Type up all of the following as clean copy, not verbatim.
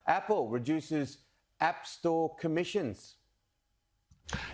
Apple reduces App Store commissions.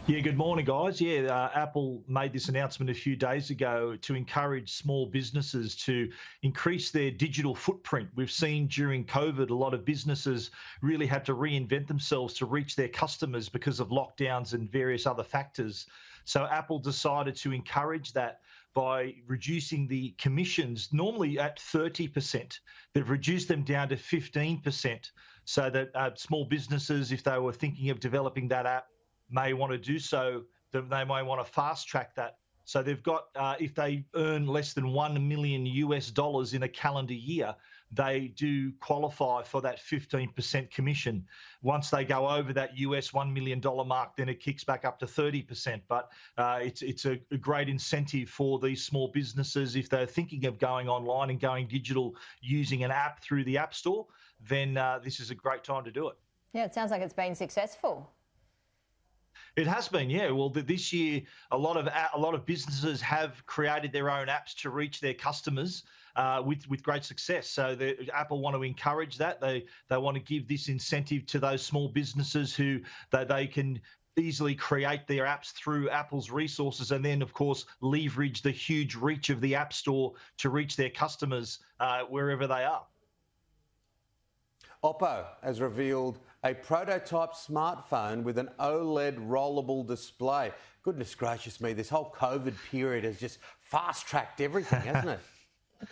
Yeah, good morning, guys. Apple made this announcement a few days ago to encourage small businesses to increase their digital footprint. We've seen during COVID, a lot of businesses really had to reinvent themselves to reach their customers because of lockdowns and various other factors. So Apple decided to encourage that by reducing the commissions, normally at 30%. They've reduced them down to 15% so that small businesses, if they were thinking of developing that app, may want to do so, they may want to fast track that. So they've got, if they earn less than $1 million US in a calendar year, they do qualify for that 15% commission. Once they go over that US $1 million mark, then it kicks back up to 30%. But it's a great incentive for these small businesses. If they're thinking of going online and going digital using an app through the App Store, then this is a great time to do it. Yeah, it sounds like it's been successful. It has been, yeah. Well, this year, a lot of businesses have created their own apps to reach their customers with great success. So Apple want to encourage that. They want to give this incentive to those small businesses who they can easily create their apps through Apple's resources, and then, of course, leverage the huge reach of the App Store to reach their customers wherever they are. Oppo has revealed a prototype smartphone with an OLED rollable display. Goodness gracious me, this whole COVID period has just fast-tracked everything, hasn't it?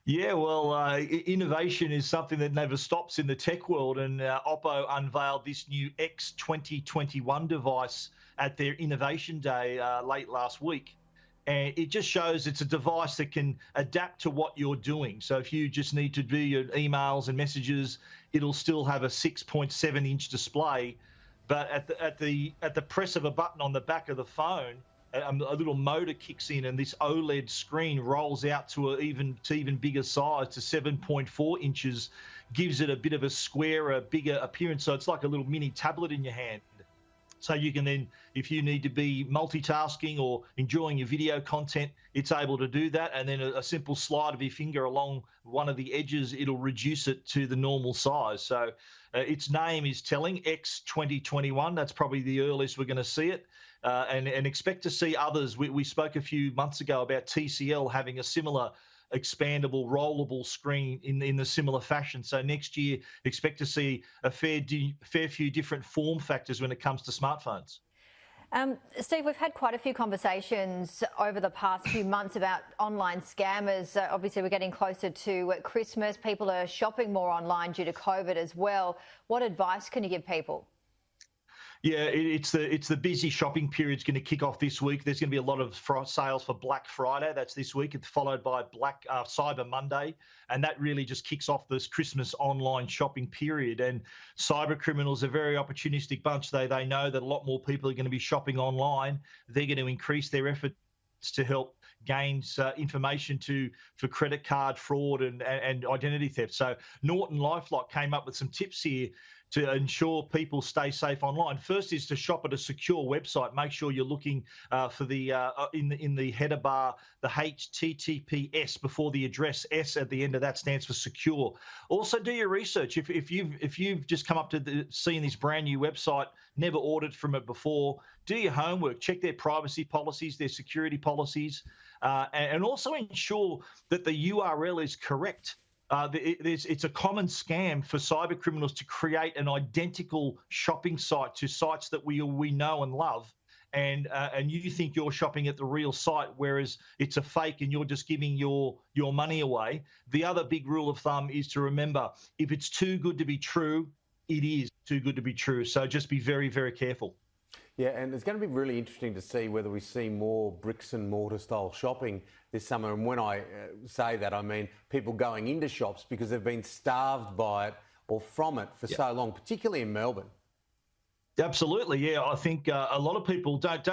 Yeah, well, innovation is something that never stops in the tech world, and Oppo unveiled this new X 2021 device at their Innovation Day late last week. And it just shows it's a device that can adapt to what you're doing. So if you just need to do your emails and messages, it'll still have a 6.7-inch display. But at the press of a button on the back of the phone, a little motor kicks in, and this OLED screen rolls out to even bigger size, to 7.4 inches, gives it a bit of a squarer, bigger appearance. So it's like a little mini tablet in your hand. So you can then, if you need to be multitasking or enjoying your video content, it's able to do that. And then a simple slide of your finger along one of the edges, it'll reduce it to the normal size. So its name is telling, X 2021. That's probably the earliest we're going to see it. And expect to see others. We spoke a few months ago about TCL having a similar expandable, rollable screen in the similar fashion. So next year, expect to see a fair few different form factors when it comes to smartphones. Steve, we've had quite a few conversations over the past few months about online scammers. Obviously, we're getting closer to Christmas. People are shopping more online due to COVID as well. What advice can you give people? Yeah, it's the busy shopping period's going to kick off this week. There's going to be a lot of sales for Black Friday. That's this week. It's followed by Cyber Monday, and that really just kicks off this Christmas online shopping period. And Cybercriminals are a very opportunistic bunch. They know that a lot more people are going to be shopping online. They're going to increase their efforts to help gain information for credit card fraud and identity theft. So Norton LifeLock came up with some tips here to ensure people stay safe online. First is to shop at a secure website. Make sure you're looking for the in the header bar, the HTTPS before the address. S at the end of that stands for secure. Also, do your research. If you've just come up to seeing this brand new website, never ordered from it before, do your homework. Check their privacy policies, their security policies, and also ensure that the URL is correct. It's a common scam for cyber criminals to create an identical shopping site to sites that we know and love, and you think you're shopping at the real site, whereas it's a fake and you're just giving your money away. The other big rule of thumb is to remember, if it's too good to be true, it is too good to be true. So just be very, very careful. Yeah, and it's going to be really interesting to see whether we see more bricks and mortar style shopping this summer. And when I say that, I mean people going into shops because they've been starved by it or from it for so long, particularly in Melbourne. Absolutely, yeah. I think a lot of people don't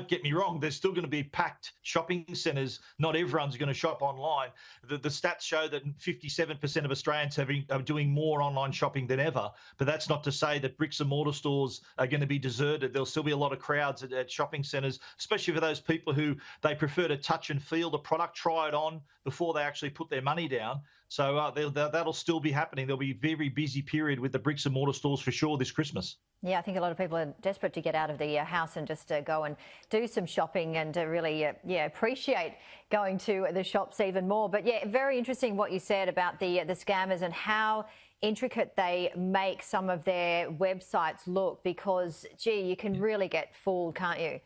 get me wrong. There's still going to be packed shopping centres. Not everyone's going to shop online. The stats show that 57% of Australians are doing more online shopping than ever. But that's not to say that bricks and mortar stores are going to be deserted. There'll still be a lot of crowds at shopping centres, especially for those people who they prefer to touch and feel the product, try it on before they actually put their money down. So that'll still be happening. There'll be a very busy period with the bricks and mortar stores for sure this Christmas. Yeah, I think a lot of people are desperate to get out of the house and just go and do some shopping and really, appreciate going to the shops even more. But yeah, very interesting what you said about the scammers and how intricate they make some of their websites look, because, gee, you can really get fooled, can't you?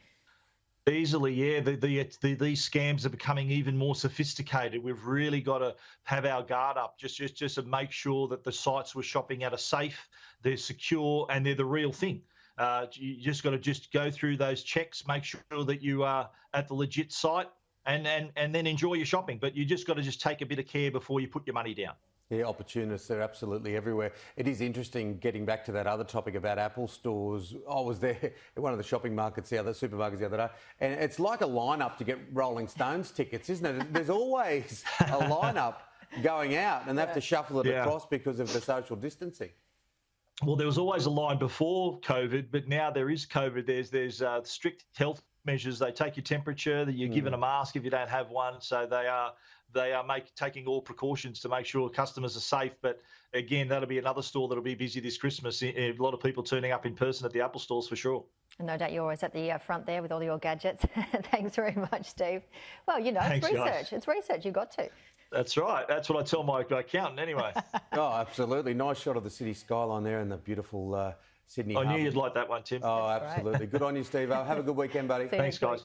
Easily, yeah. These scams are becoming even more sophisticated. We've really got to have our guard up, just to make sure that the sites we're shopping at are safe, they're secure, and they're the real thing. You just got to go through those checks, make sure that you are at the legit site, and then enjoy your shopping. But you just got to take a bit of care before you put your money down. Yeah, opportunists are absolutely everywhere. It is interesting, getting back to that other topic about Apple stores. I was there at one of the shopping markets, supermarkets the other day, and it's like a lineup to get Rolling Stones tickets, isn't it? There's always a lineup going out, and they have to shuffle it across because of the social distancing. Well, there was always a line before COVID, but now there is COVID. There's strict health measures. They take your temperature, that you're given a mask if you don't have one. So they are taking all precautions to make sure customers are safe. But again, that'll be another store that'll be busy this Christmas. A lot of people turning up in person at the Apple stores for sure. And no doubt you're always at the front there with all your gadgets. Thanks very much, Steve. Well, it's research. Guys. It's research. You've got to. That's right. That's what I tell my accountant anyway. Oh, absolutely. Nice shot of the city skyline there and the beautiful Sydney. I knew you'd like that one, Tim. Oh, absolutely. Good on you, Steve. Have a good weekend, buddy. Thanks, guys.